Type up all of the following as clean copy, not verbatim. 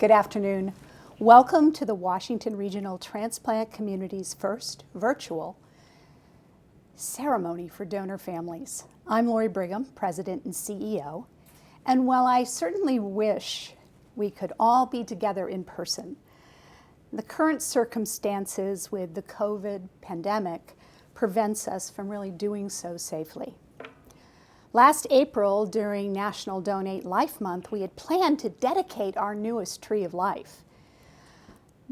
Good afternoon. Welcome to the Washington Regional Transplant Community's first virtual ceremony for donor families. I'm Lori Brigham, President and CEO, and while I certainly wish we could all be together in person, the current circumstances with the COVID pandemic prevents us from really doing so safely. Last April, during National Donate Life Month, we had planned to dedicate our newest Tree of Life.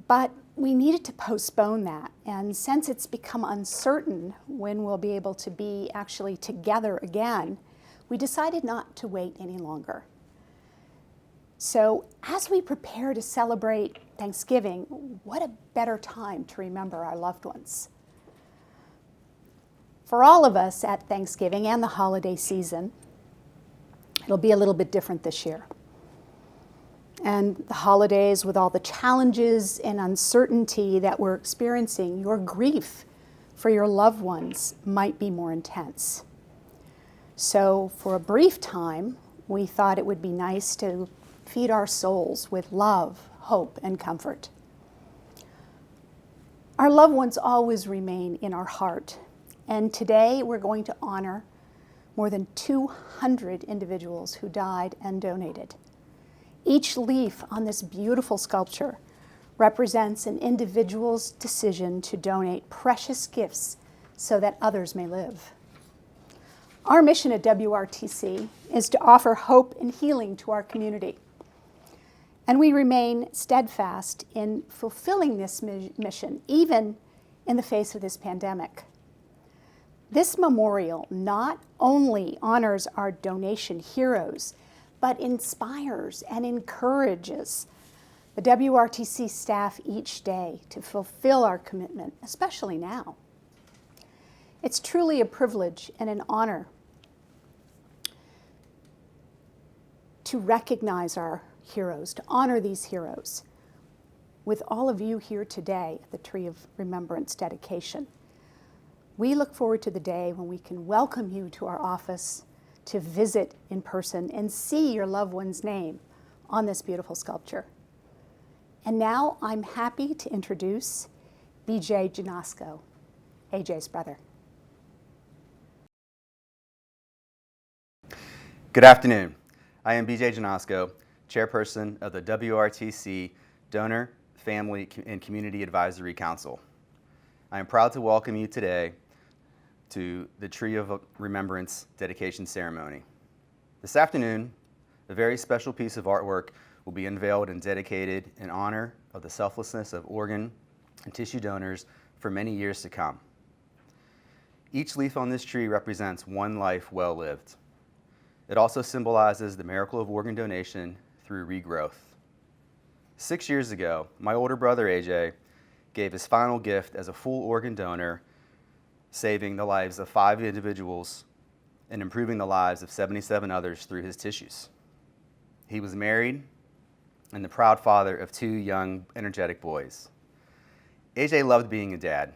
But we needed to postpone that, and since it's become uncertain when we'll be able to be actually together again, we decided not to wait any longer. So as we prepare to celebrate Thanksgiving, what a better time to remember our loved ones. For all of us at Thanksgiving and the holiday season, it'll be a little bit different this year. And the holidays, with all the challenges and uncertainty that we're experiencing, your grief for your loved ones might be more intense. So for a brief time, we thought it would be nice to feed our souls with love, hope, and comfort. Our loved ones always remain in our heart. And today we're going to honor more than 200 individuals who died and donated. Each leaf on this beautiful sculpture represents an individual's decision to donate precious gifts so that others may live. Our mission at WRTC is to offer hope and healing to our community. And we remain steadfast in fulfilling this mission, even in the face of this pandemic. This memorial not only honors our donation heroes, but inspires and encourages the WRTC staff each day to fulfill our commitment, especially now. It's truly a privilege and an honor to recognize our heroes, to honor these heroes with all of you here today at the Tree of Remembrance dedication. We look forward to the day when we can welcome you to our office to visit in person and see your loved one's name on this beautiful sculpture. And now I'm happy to introduce BJ Janosko, AJ's brother. Good afternoon. I am BJ Janosko, chairperson of the WRTC Donor, Family, and Community Advisory Council. I am proud to welcome you today to the Tree of Remembrance dedication ceremony. This afternoon, a very special piece of artwork will be unveiled and dedicated in honor of the selflessness of organ and tissue donors for many years to come. Each leaf on this tree represents one life well lived. It also symbolizes the miracle of organ donation through regrowth. 6 years ago, my older brother AJ gave his final gift as a full organ donor, saving the lives of 5 individuals and improving the lives of 77 others through his tissues. He was married and the proud father of 2 young, energetic boys. AJ loved being a dad,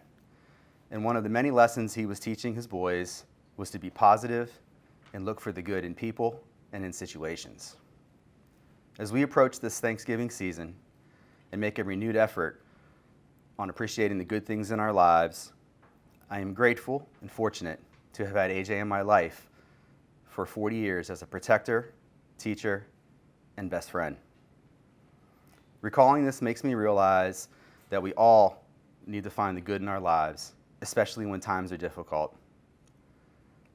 and one of the many lessons he was teaching his boys was to be positive and look for the good in people and in situations. As we approach this Thanksgiving season and make a renewed effort on appreciating the good things in our lives, I am grateful and fortunate to have had AJ in my life for 40 years as a protector, teacher, and best friend. Recalling this makes me realize that we all need to find the good in our lives, especially when times are difficult.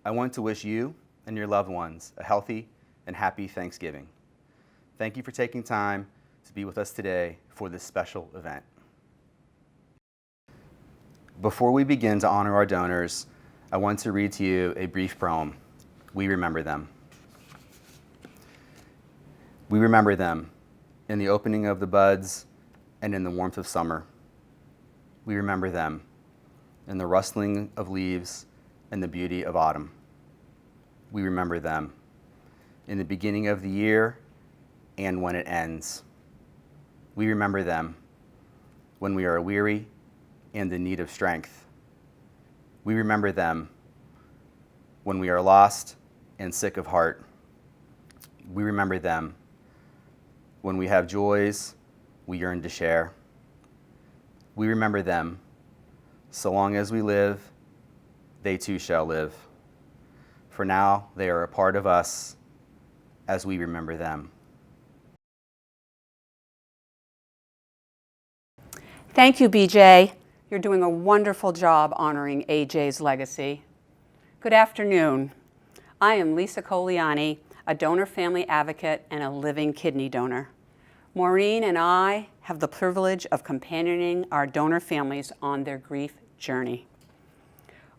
I want to wish you and your loved ones a healthy and happy Thanksgiving. Thank you for taking time to be with us today for this special event. Before we begin to honor our donors, I want to read to you a brief poem. We remember them. We remember them in the opening of the buds and in the warmth of summer. We remember them in the rustling of leaves and the beauty of autumn. We remember them in the beginning of the year and when it ends. We remember them when we are weary and in need of strength. We remember them when we are lost and sick of heart. We remember them when we have joys we yearn to share. We remember them. So long as we live, they too shall live. For now, they are a part of us as we remember them. Thank you, BJ. You're doing a wonderful job honoring AJ's legacy. Good afternoon. I am Lisa Coliani, a donor family advocate and a living kidney donor. Maureen and I have the privilege of companioning our donor families on their grief journey.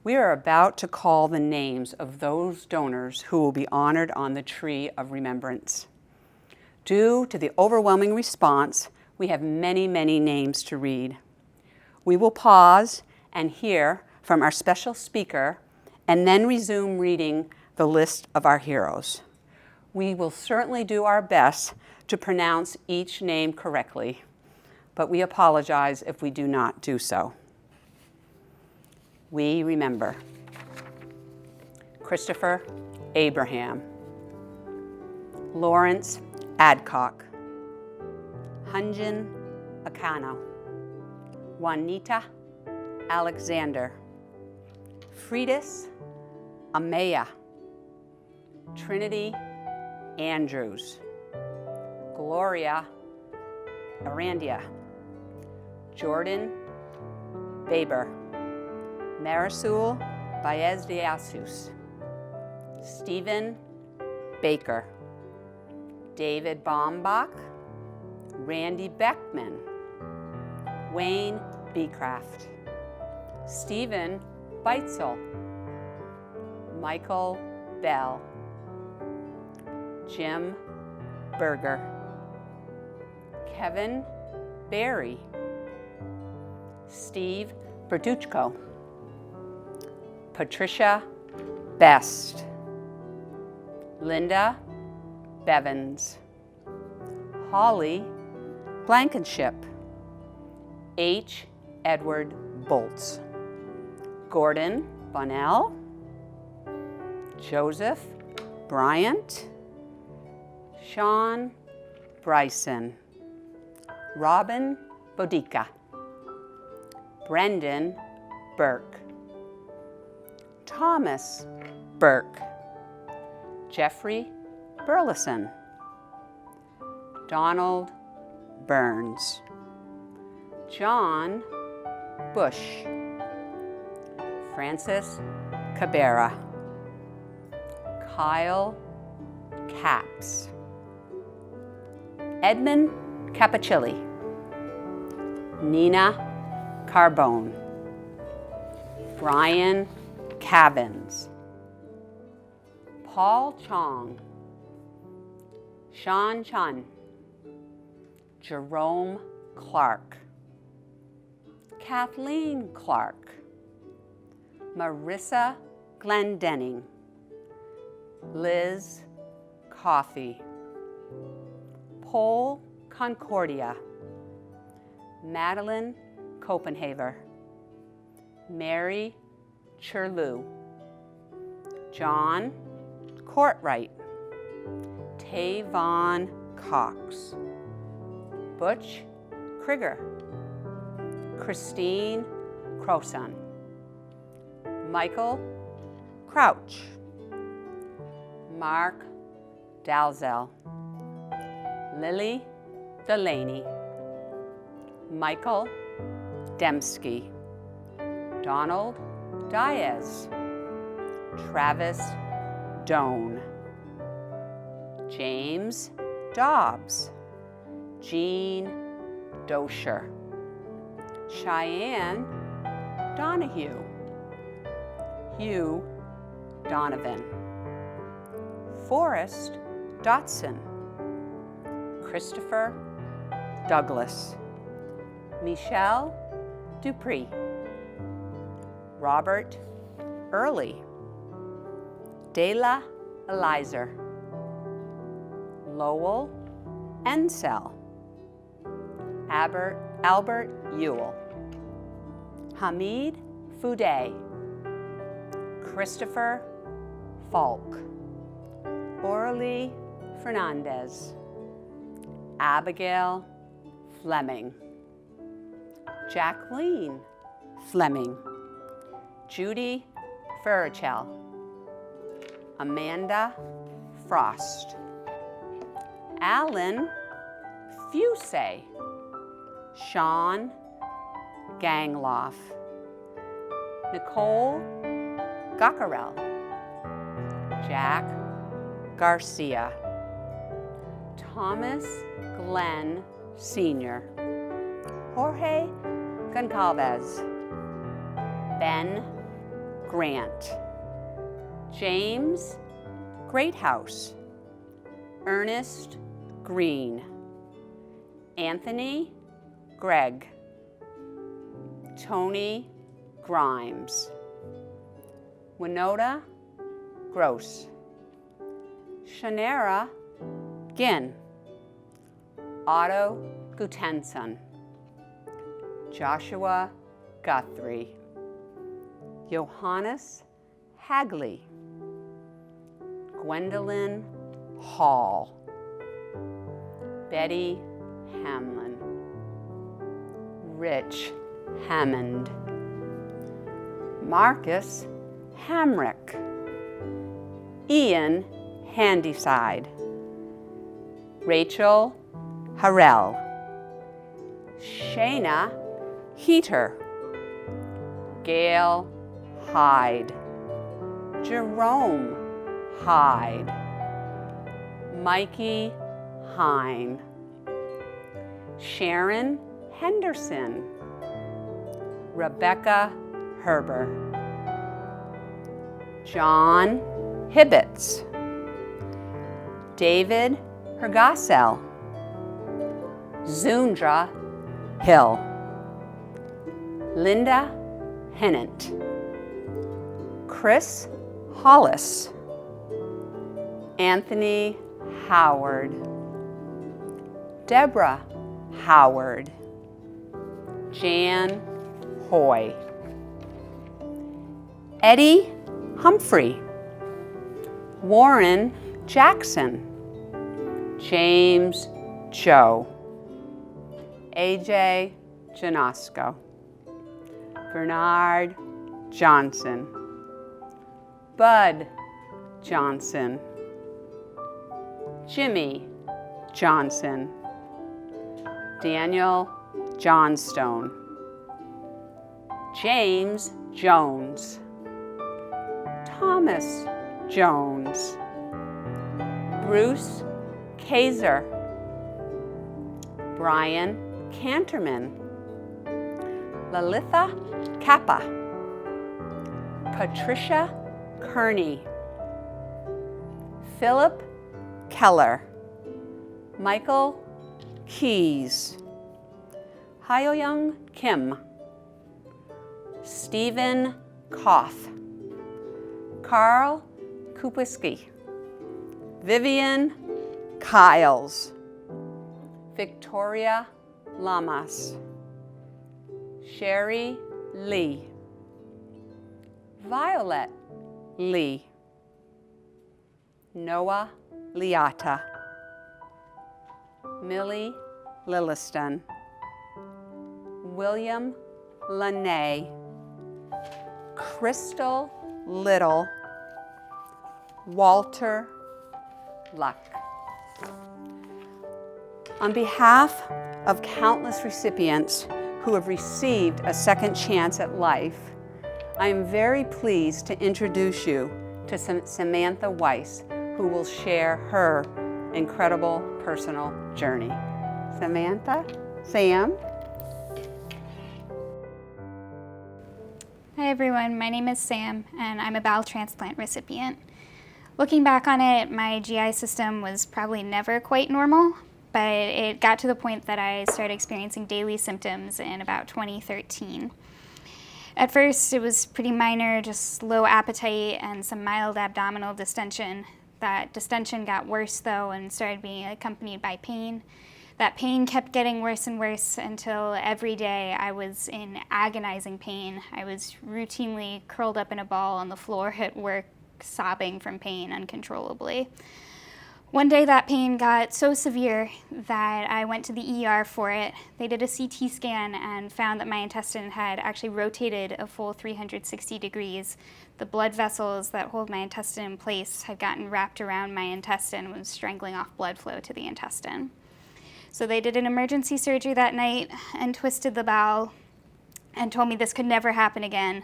We are about to call the names of those donors who will be honored on the Tree of Remembrance. Due to the overwhelming response, we have many, many names to read. We will pause and hear from our special speaker and then resume reading the list of our heroes. We will certainly do our best to pronounce each name correctly, but we apologize if we do not do so. We remember Christopher Abraham, Lawrence Adcock, Hunjin Akano, Juanita Alexander, Friedis Amaya, Trinity Andrews, Gloria Arandia, Jordan Baber, Marisol Baez de Asus, Stephen Baker, David Baumbach, Randy Beckman, Wayne Beecraft, Stephen Beitzel, Michael Bell, Jim Berger, Kevin Berry, Steve Bertuchko, Patricia Best, Linda Bevins, Holly Blankenship, H. Edward Bolts, Gordon Bonnell, Joseph Bryant, Sean Bryson, Robin Bodica, Brendan Burke, Thomas Burke, Jeffrey Burleson, Donald Burns, John Bush, Francis Cabrera, Kyle Capps, Edmund Capicilli, Nina Carbone, Brian Cavins, Paul Chong, Sean Chun, Jerome Clark, Kathleen Clark, Marissa Glendenning, Liz Coffey, Paul Concordia, Madeline Copenhaver, Mary Churlew, John Courtwright, Tavon Cox, Butch Krieger, Christine Croson, Michael Crouch, Mark Dalzell, Lily Delaney, Michael Dembski, Donald Diaz, Travis Doan, James Dobbs, Jean Dosher, Cheyenne Donahue, Hugh Donovan, Forrest Dotson, Christopher Douglas, Michelle Dupree, Robert Early, Dela Elizer, Lowell Ensell, Albert Ewell, Hamid Foudet, Christopher Falk, Orly Fernandez, Abigail Fleming. Jacqueline Fleming. Judy Furrichel. Amanda Frost. Alan Fusey. Sean Gangloff. Nicole Gockerell. Jack Garcia. Thomas Glenn Sr. Jorge Goncalves. Ben Grant. James Greathouse. Ernest Green. Anthony Gregg. Tony Grimes. Winota Gross. Shanera Ginn. Otto Gutensson. Joshua Guthrie. Johannes Hagley. Gwendolyn Hall. Betty Hamlin. Rich Hammond. Marcus Hamrick. Ian Handyside. Rachel Harrell. Shayna Heater. Gail Hyde. Jerome Hyde. Mikey Hine. Sharon Henderson. Rebecca Herber. John Hibbets. David Hergasel. Zundra Hill. Linda Hennant. Chris Hollis. Anthony Howard. Deborah Howard. Jan Hoy. Eddie Humphrey. Warren Jackson. James Joe. AJ Janosko. Bernard Johnson. Bud Johnson. Jimmy Johnson. Daniel Johnstone. James Jones. Thomas Jones. Bruce Kaiser. Brian Canterman. Lalitha Kappa. Patricia Kearney. Philip Keller. Michael Keys. Hyoyoung Kim. Stephen Koth. Carl Kupiski. Vivian Kiles. Victoria Lamas. Sherry Lee. Violet Lee. Noah Liata. Millie Lilliston. William Lene. Crystal Little. Walter Luck. On behalf of countless recipients who have received a second chance at life, I am very pleased to introduce you to Samantha Weiss, who will share her incredible personal journey. Samantha? Sam? Hi everyone, my name is Sam and I'm a bowel transplant recipient. Looking back on it, my GI system was probably never quite normal, but it got to the point that I started experiencing daily symptoms in about 2013. At first, it was pretty minor, just low appetite and some mild abdominal distension. That distension got worse though and started being accompanied by pain. That pain kept getting worse and worse until every day I was in agonizing pain. I was routinely curled up in a ball on the floor at work, sobbing from pain uncontrollably. One day that pain got so severe that I went to the ER for it. They did a CT scan and found that my intestine had actually rotated a full 360 degrees. The blood vessels that hold my intestine in place had gotten wrapped around my intestine and was strangling off blood flow to the intestine. So they did an emergency surgery that night and twisted the bowel and told me this could never happen again.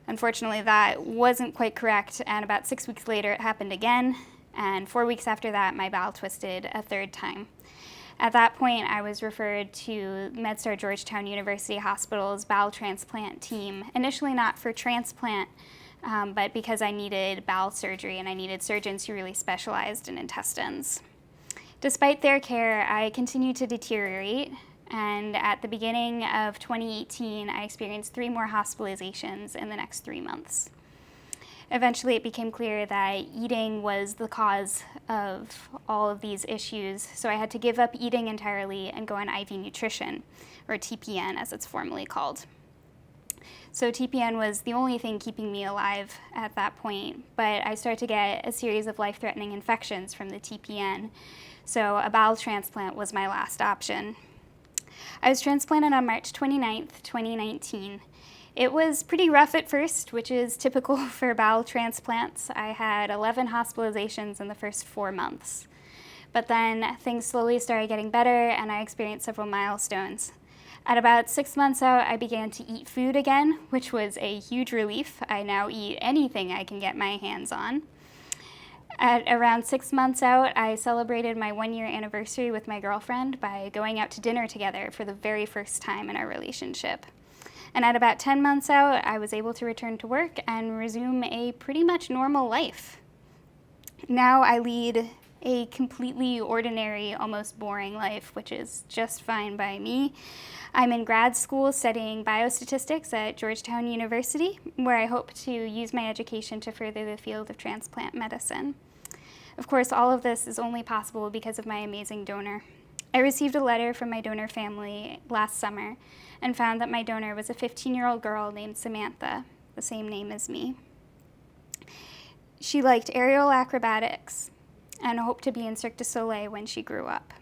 Unfortunately, that wasn't quite correct, and about 6 weeks later it happened again. And 4 weeks after that, my bowel twisted a third time. At that point, I was referred to MedStar Georgetown University Hospital's bowel transplant team, initially not for transplant, but because I needed bowel surgery and I needed surgeons who really specialized in intestines. Despite their care, I continued to deteriorate, and at the beginning of 2018, I experienced 3 more hospitalizations in the next 3 months. Eventually, it became clear that eating was the cause of all of these issues, so I had to give up eating entirely and go on IV nutrition, or TPN as it's formally called. So TPN was the only thing keeping me alive at that point, but I started to get a series of life-threatening infections from the TPN, so a bowel transplant was my last option. I was transplanted on March 29th, 2019. It was pretty rough at first, which is typical for bowel transplants. I had 11 hospitalizations in the first 4 months. But then things slowly started getting better and I experienced several milestones. At about 6 months out, I began to eat food again, which was a huge relief. I now eat anything I can get my hands on. At around 6 months out, I celebrated my 1-year anniversary with my girlfriend by going out to dinner together for the very first time in our relationship. And at about 10 months out, I was able to return to work and resume a pretty much normal life. Now I lead a completely ordinary, almost boring life, which is just fine by me. I'm in grad school studying biostatistics at Georgetown University, where I hope to use my education to further the field of transplant medicine. Of course, all of this is only possible because of my amazing donor. I received a letter from my donor family last summer and found that my donor was a 15-year-old girl named Samantha, the same name as me. She liked aerial acrobatics and hoped to be in Cirque du Soleil when she grew up.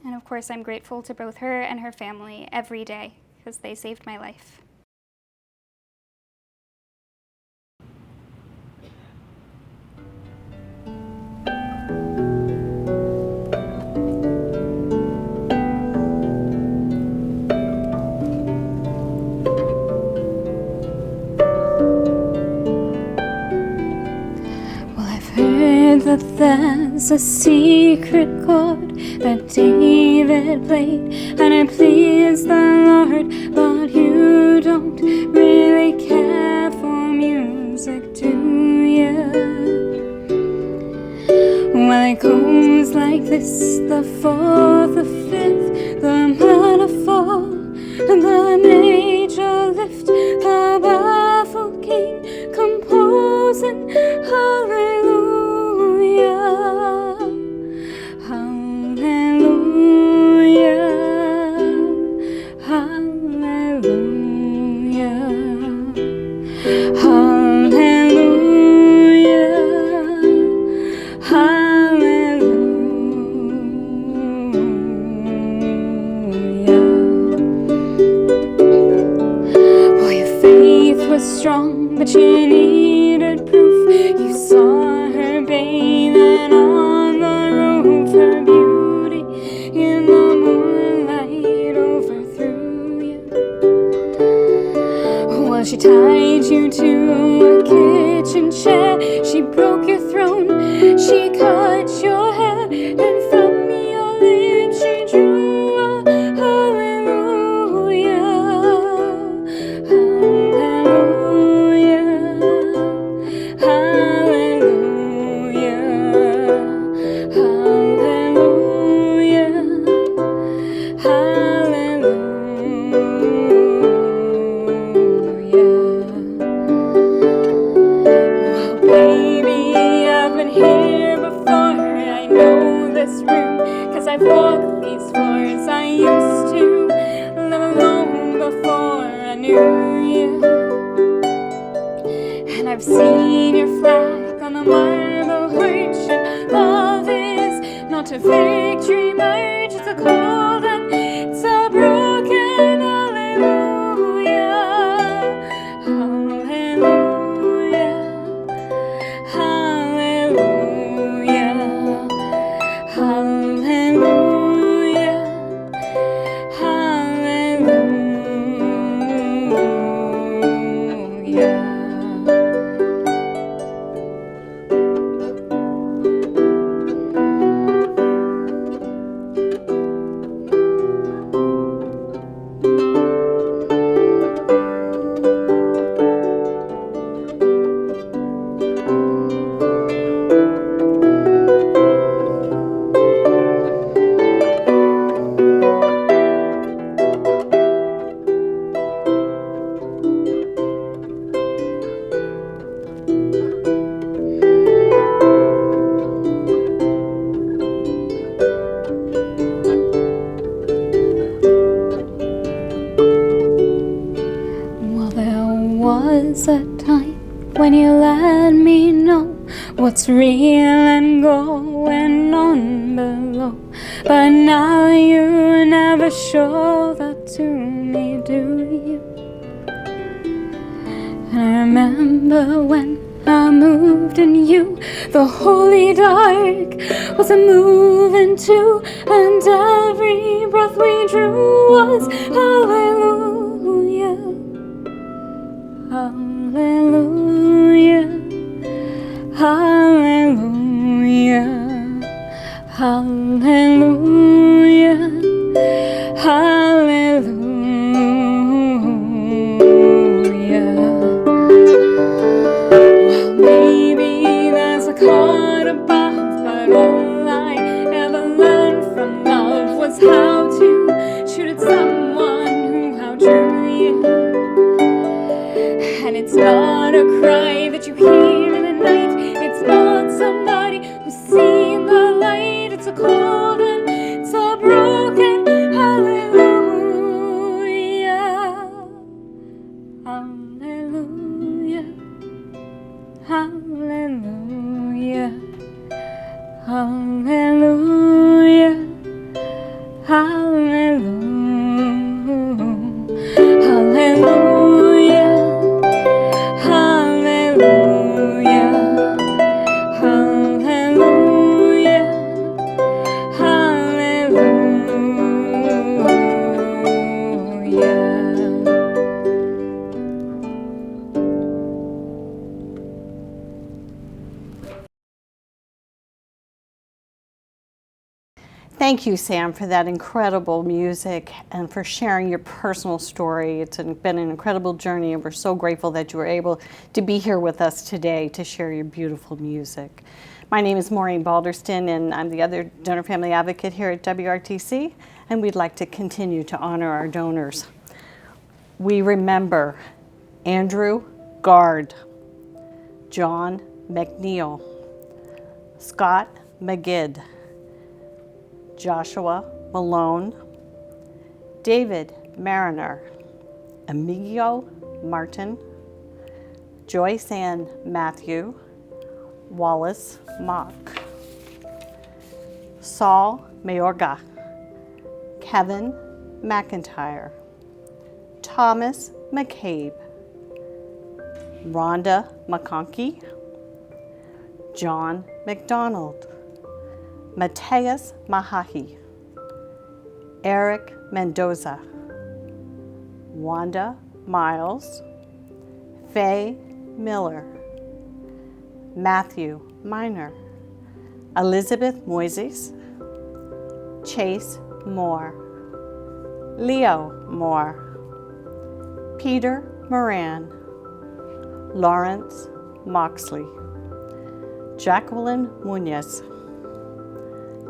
And of course, I'm grateful to both her and her family every day because they saved my life. That there's a secret chord that David played and it pleased the Lord, but you don't really care for music, do you? Well, it goes like this: the fourth, the fifth, the metaphor, the major lift, the baffled king composing hallelujah. Strong, but you needed proof. You saw her bathing on the roof. Her beauty in the moonlight overthrew you. Well, she tied you to a kitchen chair. She broke your throne. She cut your hair, and from your lips she drew a hallelujah. I've walked these floors. I used to live alone before I knew you. And I've seen your flag on the marble arch, and love is to victory march. It's a cold and it's a broken hallelujah. Hallelujah. Hallelujah. Hallelujah. Hallelujah. Well, there was a time when you let me know what's real and going on below. But now you never show that to me, do you? And I remember when I moved in you, the holy dark was a moving too, and every breath we drew was hallelujah. Hallelujah, hallelujah, hallelujah, hallelujah. Well, maybe there's a chord above, but all I ever learned from love was how to shoot at someone who outdrew you. And it's not a cry that you hear in the night. It's not somebody who's seen the light. It's a cold and it's a broken hallelujah. Hallelujah. Hallelujah. Hallelujah. Hallelujah. Hallelujah. Hallelujah. Hallelujah. Hallelujah. Thank you, Sam, for that incredible music and for sharing your personal story. It's been an incredible journey, and we're so grateful that you were able to be here with us today to share your beautiful music. My name is Maureen Balderston, and I'm the other donor family advocate here at WRTC, and we'd like to continue to honor our donors. We remember Andrew Gard, John McNeil, Scott McGid, Joshua Malone, David Mariner, Emilio Martin, Joyce Ann Matthew, Wallace Mock, Saul Mayorga, Kevin McIntyre, Thomas McCabe, Rhonda McConkey, John McDonald, Mateus Mahahi, Eric Mendoza, Wanda Miles, Faye Miller, Matthew Miner, Elizabeth Moises, Chase Moore, Leo Moore, Peter Moran, Lawrence Moxley, Jacqueline Munoz,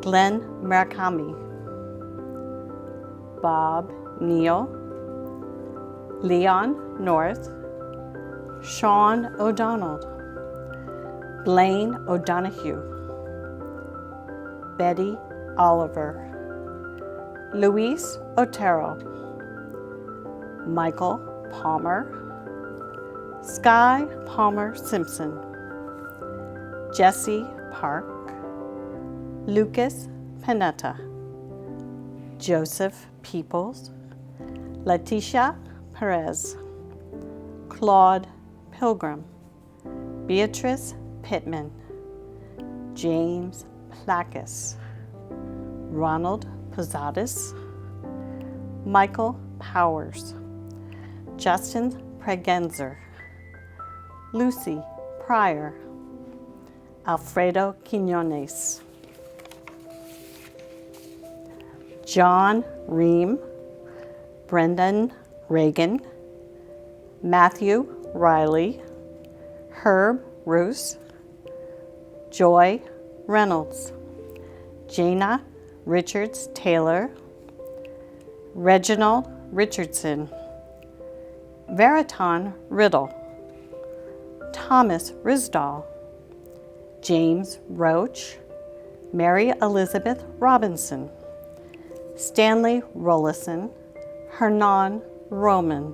Glenn Murakami, Bob Neal, Leon North, Sean O'Donnell, Blaine O'Donoghue, Betty Oliver, Luis Otero, Michael Palmer, Sky Palmer Simpson, Jesse Park, Lucas Panetta, Joseph Peoples, Leticia Perez, Claude Pilgrim, Beatrice Pittman, James Plaque, Ronald Posadas, Michael Powers, Justin Pregenzer, Lucy Pryor, Alfredo Quinones, John Ream, Brendan Reagan, Matthew Riley, Herb Roos, Joy Reynolds, Jana Richards Taylor, Reginald Richardson, Veriton Riddle, Thomas Risdall, James Roach, Mary Elizabeth Robinson, Stanley Rollison, Hernan Roman,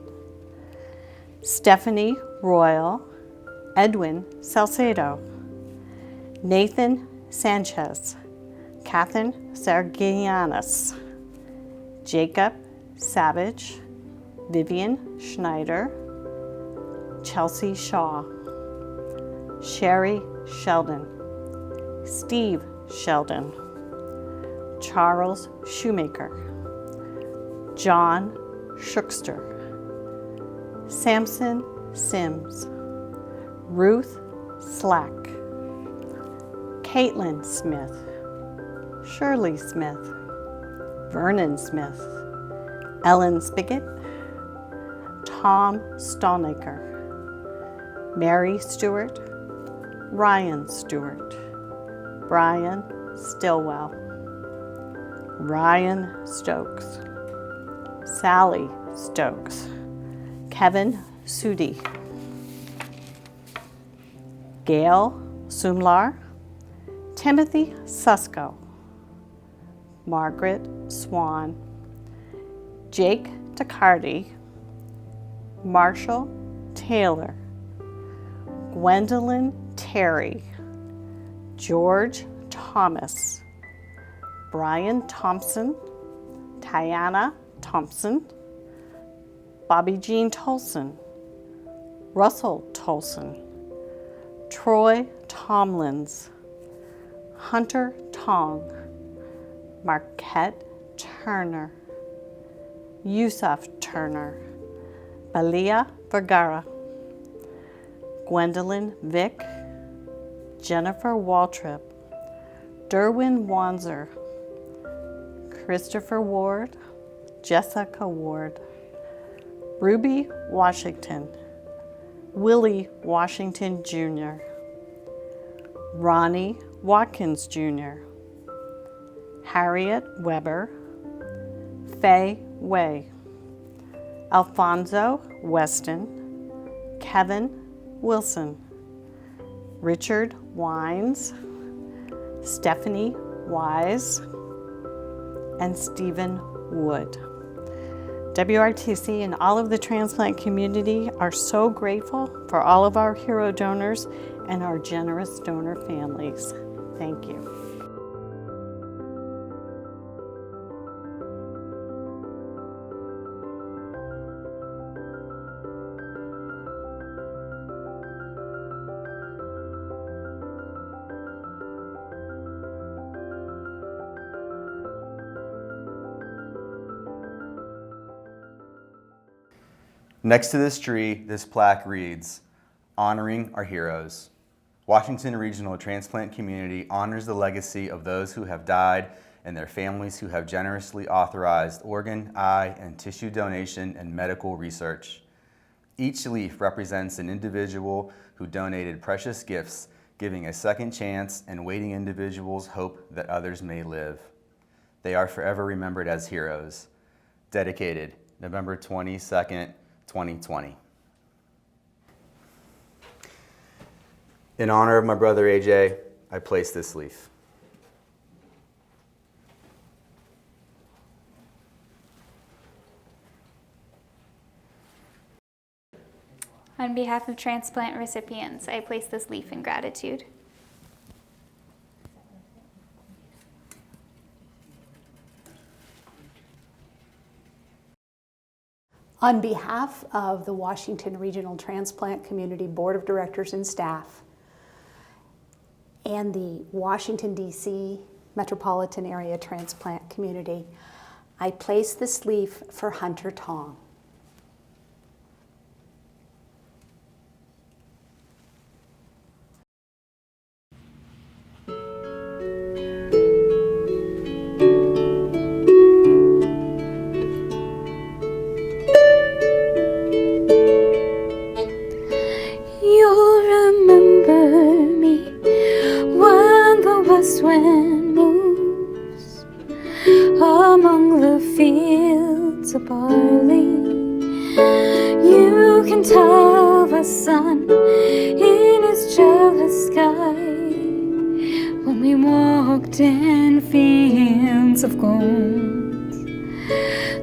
Stephanie Royal, Edwin Salcedo, Nathan Sanchez, Catherine Sargianis, Jacob Savage, Vivian Schneider, Chelsea Shaw, Sherry Sheldon, Steve Sheldon, Charles Shoemaker, John Shookster, Samson Sims, Ruth Slack, Caitlin Smith, Shirley Smith, Vernon Smith, Ellen Spigot, Tom Stallnaker, Mary Stewart, Ryan Stewart, Brian Stillwell, Ryan Stokes, Sally Stokes, Kevin Sudi, Gail Sumlar, Timothy Susko, Margaret Swan, Jake Tacardi, Marshall Taylor, Gwendolyn Terry, George Thomas, Brian Thompson, Tiana Thompson, Bobby Jean Tolson, Russell Tolson, Troy Tomlins, Hunter Tong, Marquette Turner, Yusuf Turner, Balia Vergara, Gwendolyn Vick, Jennifer Waltrip, Derwin Wanzer, Christopher Ward, Jessica Ward, Ruby Washington, Willie Washington Jr., Ronnie Watkins Jr., Harriet Weber, Faye Way, Alfonso Weston, Kevin Wilson, Richard Wines, Stephanie Wise, and Stephen Wood. WRTC and all of the transplant community are so grateful for all of our hero donors and our generous donor families. Thank you. Next to this tree, this plaque reads, "Honoring our heroes." Washington Regional Transplant Community honors the legacy of those who have died and their families who have generously authorized organ, eye, and tissue donation and medical research. Each leaf represents an individual who donated precious gifts, giving a second chance and waiting individuals hope that others may live. They are forever remembered as heroes. Dedicated, November 22nd, 2020. In honor of my brother AJ, I place this leaf. On behalf of transplant recipients, I place this leaf in gratitude. On behalf of the Washington Regional Transplant Community Board of Directors and staff and the Washington, D.C. Metropolitan Area Transplant Community, I place this leaf for Hunter Tong. You'll remember me when the west wind moves among the fields of barley. You can tell the sun in his jealous sky when we walked in fields of gold.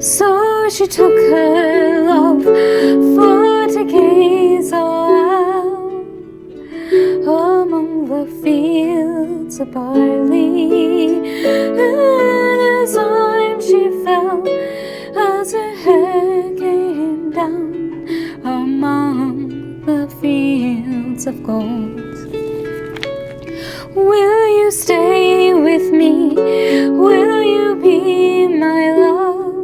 So she took her love for to gaze awhile among the fields of barley. In his arms she fell as her hair came down among the fields of gold. Will you stay with me? Will you be my love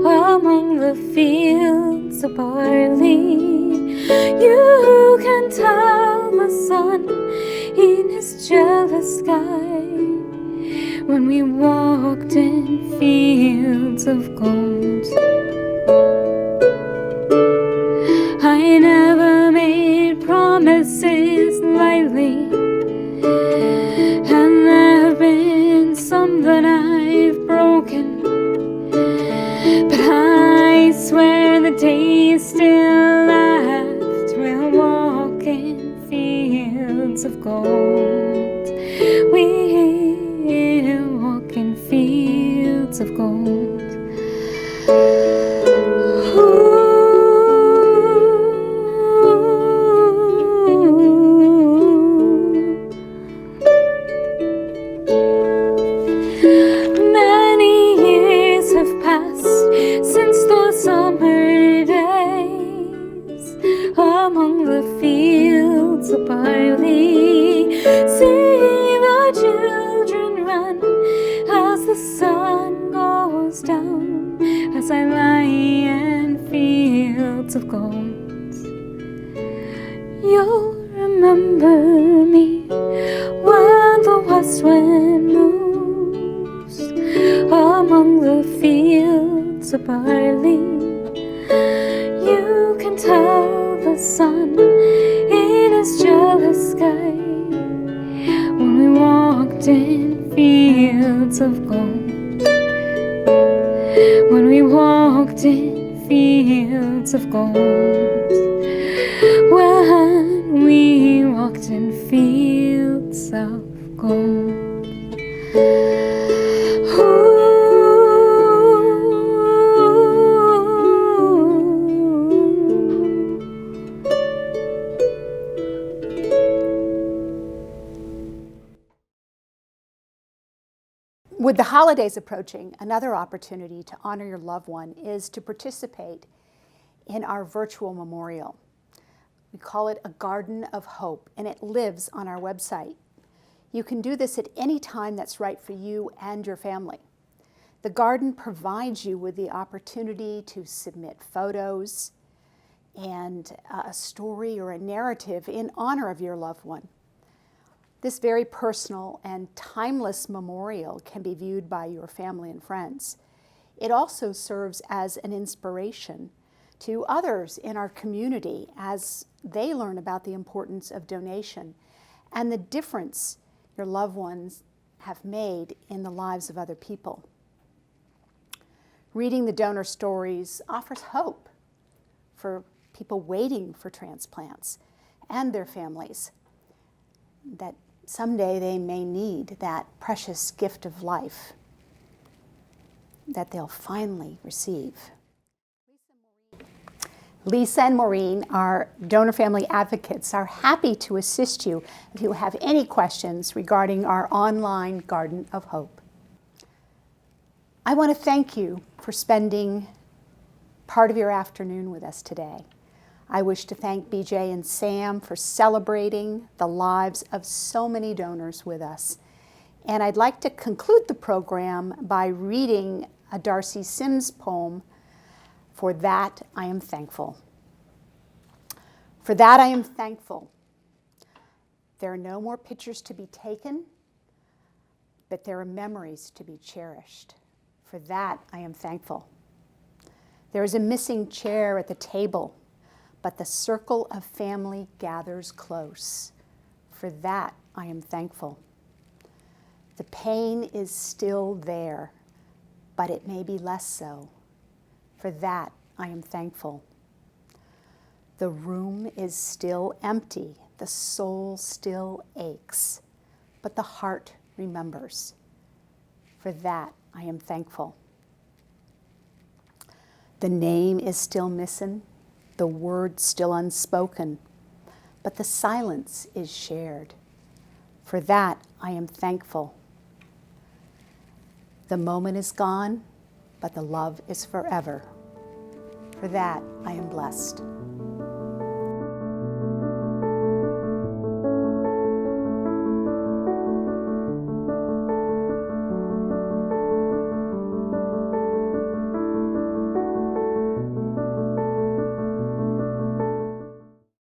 among the fields of barley? You can tell the sun in his jealous sky when we walked in fields of gold. I never made promises lightly, and there have been some that I've broken, but I swear the day is still left. We'll walk in fields of gold. We'll walk in fields of gold. Summer days among the fields of barley. See the children run as the sun goes down, as I lie in fields of gold. You'll remember me when the west wind moves among the fields of barley. You can tell the sun in his jealous sky when we walked in fields of gold. When we walked in fields of gold. When we walked in fields of gold. With the holidays approaching, another opportunity to honor your loved one is to participate in our virtual memorial. We call it a Garden of Hope, and it lives on our website. You can do this at any time that's right for you and your family. The garden provides you with the opportunity to submit photos and a story or a narrative in honor of your loved one. This very personal and timeless memorial can be viewed by your family and friends. It also serves as an inspiration to others in our community as they learn about the importance of donation and the difference your loved ones have made in the lives of other people. Reading the donor stories offers hope for people waiting for transplants and their families, that someday they may need that precious gift of life that they'll finally receive. Lisa and Maureen, our donor family advocates, are happy to assist you if you have any questions regarding our online Garden of Hope. I want to thank you for spending part of your afternoon with us today. I wish to thank BJ and Sam for celebrating the lives of so many donors with us. And I'd like to conclude the program by reading a Darcy Sims poem, For That I Am Thankful. For that I am thankful. There are no more pictures to be taken, but there are memories to be cherished. For that I am thankful. There is a missing chair at the table, but the circle of family gathers close. For that I am thankful. The pain is still there, but it may be less so. For that I am thankful. The room is still empty, the soul still aches, but the heart remembers. For that I am thankful. The name is still missing, the word still unspoken, but the silence is shared. For that I am thankful. The moment is gone, but the love is forever. For that I am blessed.